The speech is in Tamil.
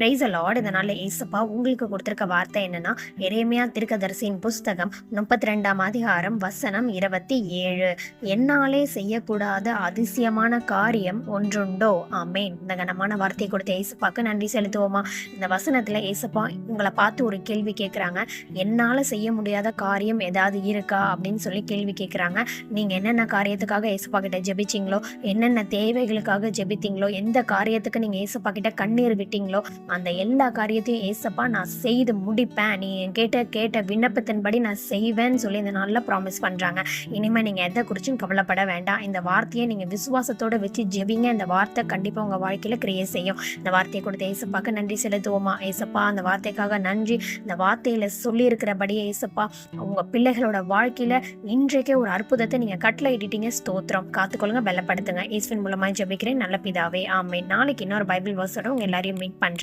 Price Lord. இந்த நாள்ல ஏசப்பா உங்களுக்கு கொடுத்திருக்க வார்த்தை என்னன்னா, எரேமியா தீர்க்கதரிசியின் புஸ்தகம் 32ஆம் அதிகாரம் வசனம் 27. என்னாலே செய்யக்கூடாத அதிசயமான காரியம் ஒன்றுண்டோ. ஆமேன். இந்த கனமான வார்த்தை கொடுத்த ஏசப்பாக்கு நன்றி செலுத்துவோமா? இந்த வசனத்துல ஏசப்பா உங்களை பார்த்து ஒரு கேள்வி கேட்குறாங்க. என்னால செய்ய முடியாத காரியம் ஏதாவது இருக்கா அப்படின்னு சொல்லி கேள்வி கேட்குறாங்க. நீங்க என்னென்ன காரியத்துக்காக ஏசப்பா கிட்ட ஜெபிச்சிங்களோ, என்னென்ன தேவைகளுக்காக ஜெபித்தீங்களோ, எந்த காரியத்துக்கு நீங்க ஏசப்பா கிட்ட கண்ணீர் விட்டீங்களோ, அந்த எல்லா காரியத்தையும் ஏசப்பா நான் செய்து முடிப்பேன், நீ கேட்ட விண்ணப்பத்தின்படி நான் செய்வேன்னு சொல்லி இந்த நாளில் ப்ராமிஸ் பண்ணுறாங்க. இனிமேல் நீங்கள் எதை குறிச்சும் கவலைப்பட வேண்டாம். இந்த வார்த்தையை நீங்கள் விசுவாசத்தோடு வச்சு ஜெபிங்க. இந்த வார்த்தை கண்டிப்பாக உங்கள் வாழ்க்கையில் கிரியேட் செய்யும். இந்த வார்த்தையை கொடுத்த ஏசப்பாக்கு நன்றி செலுத்துவோமா? ஏசப்பா அந்த வார்த்தைக்காக நன்றி. இந்த வார்த்தையில் சொல்லியிருக்கிறபடியே ஏசப்பா உங்கள் பிள்ளைகளோட வாழ்க்கையில் இன்றைக்கே ஒரு அற்புதத்தை நீங்கள் கட்டளை இட்டுட்டீங்க. ஸ்தோத்திரம். காத்துக்கொள்ளுங்க, பலப்படுத்துங்க. இயேசுவின் மூலமாக ஜெபிக்கிறேன் நல்ல பிதாவே, ஆமென். நாளைக்கு இன்னொரு பைபிள் வர்ஸோட உங்கள் எல்லாரையும் மீட் பண்ணுறேன்.